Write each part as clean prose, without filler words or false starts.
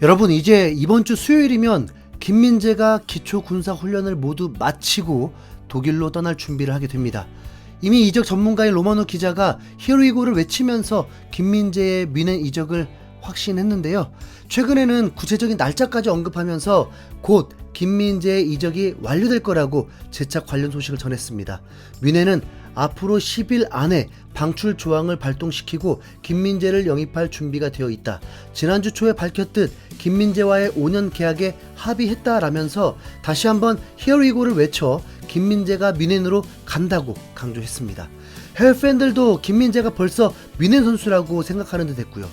여러분, 이제 이번 주 수요일이면 김민재가 기초군사훈련을 모두 마치고 독일로 떠날 준비를 하게 됩니다. 이미 이적 전문가인 로마노 기자가 히어로이고를 외치면서 김민재의 미넨 이적을 확신했는데요. 최근에는 구체적인 날짜까지 언급하면서 곧 김민재의 이적이 완료될 거라고 재차 관련 소식을 전했습니다. 미넨은 앞으로 10일 안에 방출 조항을 발동시키고 김민재를 영입할 준비가 되어 있다. 지난주 초에 밝혔듯 김민재와의 5년 계약에 합의했다라면서 다시 한번 히어로이고를 외쳐 김민재가 미넨으로 간다고 강조했습니다. 해외 팬들도 김민재가 벌써 미넨 선수라고 생각하는 듯 했고요.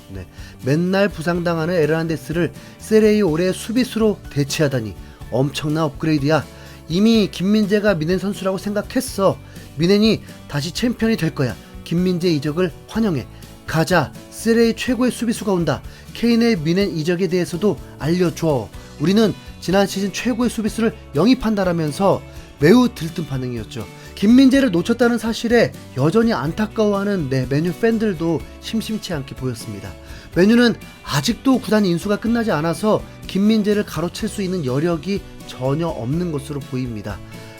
맨날 부상당하는 에르난데스를 세레이 올해 수비수로 대체하다니 엄청난 업그레이드야. 이미 김민재가 미넨 선수라고 생각했어. 미넨이 다시 챔피언이 될 거야. 김민재 이적을 환영해. 가자. 세레이 최고의 수비수가 온다. 케인의 미넨 이적에 대해서도 알려줘. 우리는 지난 시즌 최고의 수비수를 영입한다라면서 매우 들뜬 반응이었죠. 김민재를 놓쳤다는 사실에 여전히 안타까워하는 맨유 팬들도 심심치 않게 보였습니다. 맨유는 아직도 구단 인수가 끝나지 않아서 김민재를 가로챌 수 있는 여력이 전혀 없는 것으로 보입니다.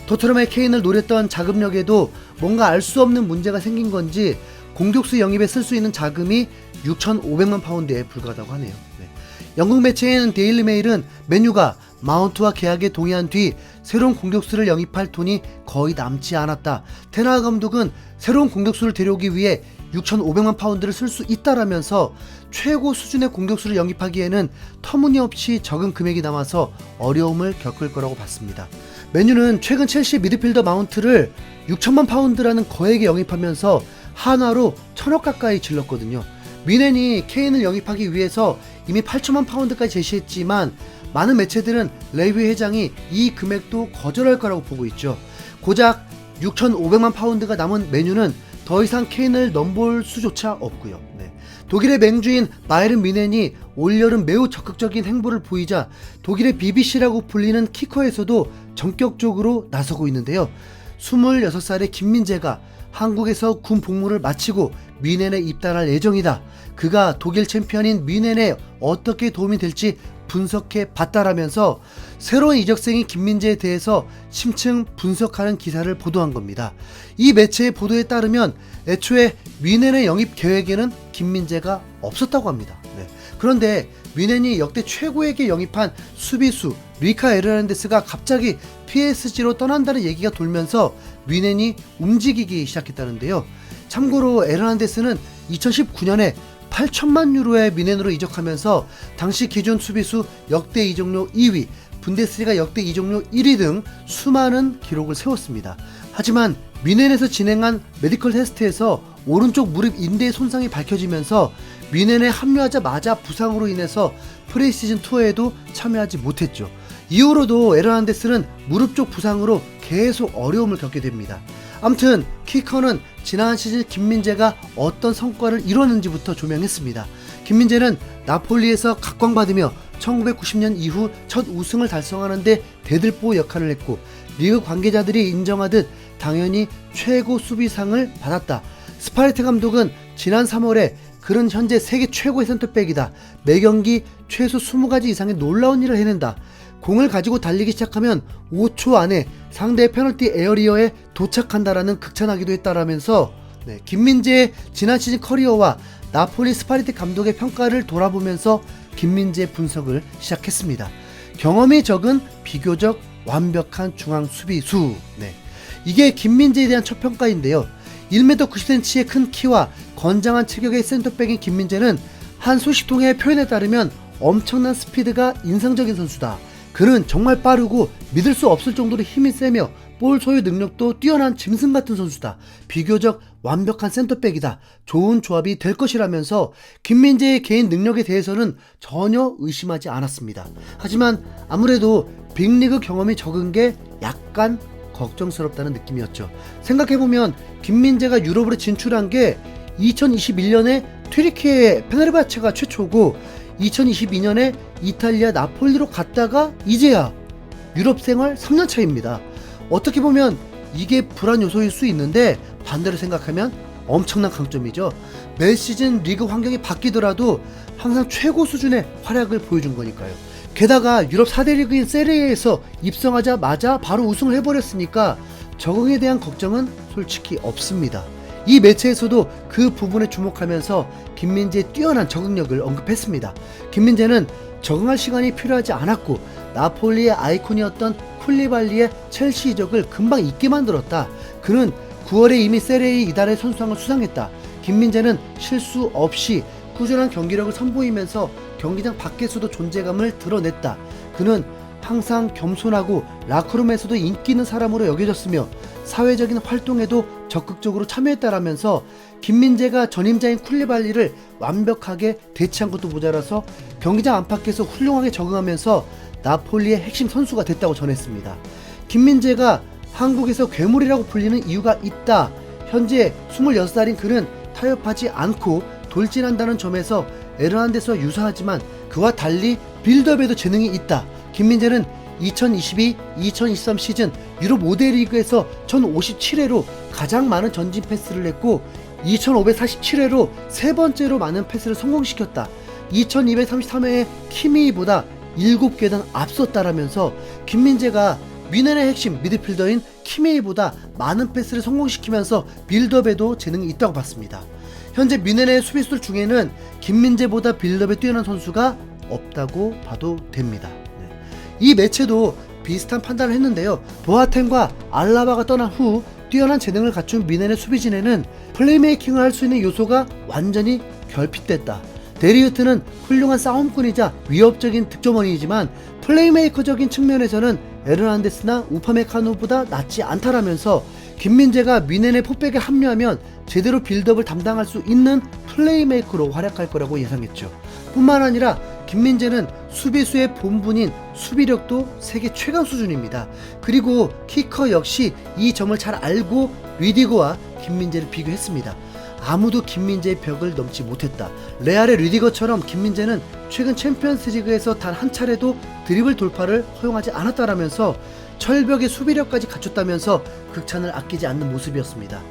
토트넘의 케인을 노렸던 자금력에도 뭔가 알 수 없는 문제가 생긴 건지 공격수 영입에 쓸 수 있는 자금이 6,500만 파운드에 불과하다고 하네요. 영국 매체인 데일리 메일은 맨유가 마운트와 계약에 동의한 뒤 새로운 공격수를 영입할 돈이 거의 남지 않았다. 테나 감독은 새로운 공격수를 데려오기 위해 6,500만 파운드를 쓸 수 있다라면서 최고 수준의 공격수를 영입하기에는 터무니없이 적은 금액이 남아서 어려움을 겪을 거라고 봤습니다. 맨유는 최근 첼시 미드필더 마운트를 6천만 파운드라는 거액에 영입하면서 한화로 1,000억 가까이 질렀거든요. 미넨이 케인을 영입하기 위해서 이미 8천만 파운드까지 제시했지만 많은 매체들은 레위 회장이 이 금액도 거절할 거라고 보고 있죠. 고작 6,500만 파운드가 남은 맨유는 더 이상 케인을 넘볼 수조차 없고요. 독일의 맹주인 바이에른 뮌헨이 올여름 매우 적극적인 행보를 보이자 독일의 BBC라고 불리는 키커에서도 전격적으로 나서고 있는데요. 26살의 김민재가 한국에서 군 복무를 마치고 뮌헨에 입단할 예정이다. 그가 독일 챔피언인 뮌헨에 어떻게 도움이 될지 분석해 봤다라면서 새로운 이적생인 김민재에 대해서 심층 분석하는 기사를 보도한 겁니다. 이 매체의 보도에 따르면 애초에 뮌헨의 영입 계획에는 김민재가 없었다고 합니다. 그런데 뮌헨이 역대 최고에게 영입한 수비수 리카 에르난데스가 갑자기 PSG로 떠난다는 얘기가 돌면서 뮌헨이 움직이기 시작했다는데요. 참고로 에르난데스는 2019년에 8천만 유로의 뮌헨으로 이적하면서 당시 기준 수비수 역대 이적료 2위, 분데스리가 역대 이적료 1위 등 수많은 기록을 세웠습니다. 하지만 뮌헨에서 진행한 메디컬 테스트에서 오른쪽 무릎 인대의 손상이 밝혀지면서 뮌헨에 합류하자마자 부상으로 인해서 프리시즌 투어에도 참여하지 못했죠. 이후로도 에르난데스는 무릎 쪽 부상으로 계속 어려움을 겪게 됩니다. 아무튼 키커는 지난 시즌 김민재가 어떤 성과를 이뤘는지부터 조명했습니다. 김민재는 나폴리에서 각광받으며 1990년 이후 첫 우승을 달성하는데 대들보 역할을 했고 리그 관계자들이 인정하듯 당연히 최고 수비상을 받았다. 스파르타 감독은 지난 3월에 그는 현재 세계 최고의 센터백이다. 매경기 최소 20가지 이상의 놀라운 일을 해낸다. 공을 가지고 달리기 시작하면 5초 안에 상대의 페널티 에어리어에 도착한다라는 극찬하기도 했다라면서 김민재의 지난 시즌 커리어와 나폴리 스파르타 감독의 평가를 돌아보면서 김민재의 분석을 시작했습니다. 경험이 적은 비교적 완벽한 중앙 수비수. 이게 김민재에 대한 첫 평가인데요. 1m 90cm의 큰 키와 건장한 체격의 센터백인 김민재는 한 소식통의 표현에 따르면 엄청난 스피드가 인상적인 선수다. 그는 정말 빠르고 믿을 수 없을 정도로 힘이 세며 볼 소유 능력도 뛰어난 짐승 같은 선수다. 비교적 완벽한 센터백이다. 좋은 조합이 될 것이라면서 김민재의 개인 능력에 대해서는 전혀 의심하지 않았습니다. 하지만 아무래도 빅리그 경험이 적은 게 약간 걱정스럽다는 느낌이었죠. 생각해보면 김민재가 유럽으로 진출한 게 2021년에 튀르키예 페네르바체가 최초고 2022년에 이탈리아 나폴리로 갔다가 이제야 유럽 생활 3년 차입니다. 어떻게 보면 이게 불안 요소일 수 있는데 반대로 생각하면 엄청난 강점이죠. 매 시즌 리그 환경이 바뀌더라도 항상 최고 수준의 활약을 보여준 거니까요. 게다가 유럽 4대 리그인 세리에에서 입성하자마자 바로 우승을 해버렸으니까 적응에 대한 걱정은 솔직히 없습니다. 이 매체에서도 그 부분에 주목하면서 김민재의 뛰어난 적응력을 언급했습니다. 김민재는 적응할 시간이 필요하지 않았고 나폴리의 아이콘이었던 쿨리발리의 첼시 이적을 금방 잊게 만들었다. 그는 9월에 이미 세리에 이달의 선수상을 수상했다. 김민재는 실수 없이 꾸준한 경기력을 선보이면서 경기장 밖에서도 존재감을 드러냈다. 그는 항상 겸손하고 라커룸에서도 인기 있는 사람으로 여겨졌으며 사회적인 활동에도 적극적으로 참여했다라면서 김민재가 전임자인 쿨리발리를 완벽하게 대체한 것도 모자라서 경기장 안팎에서 훌륭하게 적응하면서 나폴리의 핵심 선수가 됐다고 전했습니다. 김민재가 한국에서 괴물이라고 불리는 이유가 있다. 현재 26살인 그는 타협하지 않고 돌진한다는 점에서 에르난데스와 유사하지만 그와 달리 빌드업에도 재능이 있다. 김민재는 2022-2023 시즌 유럽 5대 리그에서 1057회로 가장 많은 전진 패스를 냈고 2547회로 세 번째로 많은 패스를 성공시켰다. 2233회에 키미보다 7계단 앞섰다라면서 김민재가 뮌헨의 핵심 미드필더인 키미보다 많은 패스를 성공시키면서 빌드업에도 재능이 있다고 봤습니다. 현재 뮌헨의 수비수들 중에는 김민재보다 빌드업에 뛰어난 선수가 없다고 봐도 됩니다. 이 매체도 비슷한 판단을 했는데요. 보아텐과 알라바가 떠난 후 뛰어난 재능을 갖춘 뮌헨의 수비진에는 플레이메이킹을 할 수 있는 요소가 완전히 결핍됐다. 데리우트는 훌륭한 싸움꾼이자 위협적인 득점원이지만 플레이메이커적인 측면에서는 에르난데스나 우파메카노보다 낫지 않다라면서 김민재가 뮌헨의 포백에 합류하면 제대로 빌드업을 담당할 수 있는 플레이메이커로 활약할 거라고 예상했죠. 뿐만 아니라 김민재는 수비수의 본분인 수비력도 세계 최강 수준입니다. 그리고 키커 역시 이 점을 잘 알고 리디거와 김민재를 비교했습니다. 아무도 김민재의 벽을 넘지 못했다. 레알의 리디거처럼 김민재는 최근 챔피언스리그에서 단 한 차례도 드리블 돌파를 허용하지 않았다라면서 철벽의 수비력까지 갖췄다면서 극찬을 아끼지 않는 모습이었습니다.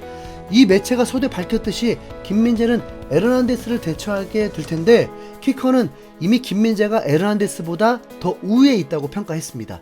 이 매체가 서두에 밝혔듯이 김민재는 에르난데스를 대처하게 될 텐데 키커는 이미 김민재가 에르난데스보다 더 우위에 있다고 평가했습니다.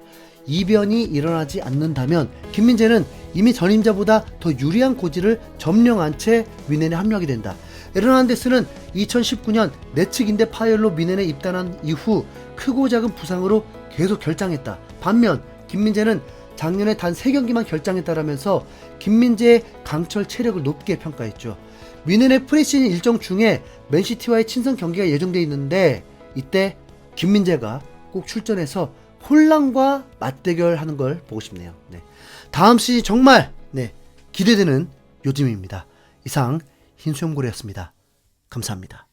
이변이 일어나지 않는다면 김민재는 이미 전임자보다 더 유리한 고지를 점령한 채 뮌헨에 합류하게 된다. 에르난데스는 2019년 내측 인대 파열로 뮌헨에 입단한 이후 크고 작은 부상으로 계속 결장했다. 반면 김민재는 작년에 단 3경기만 결장했다라면서 김민재의 강철 체력을 높게 평가했죠. 뮌헨의 프리시즌 일정 중에 맨시티와의 친선 경기가 예정되어 있는데 이때 김민재가 꼭 출전해서 홀란과 맞대결하는 걸 보고 싶네요. 다음 시즌 정말 기대되는 요즘입니다. 이상 흰수염고래였습니다. 감사합니다.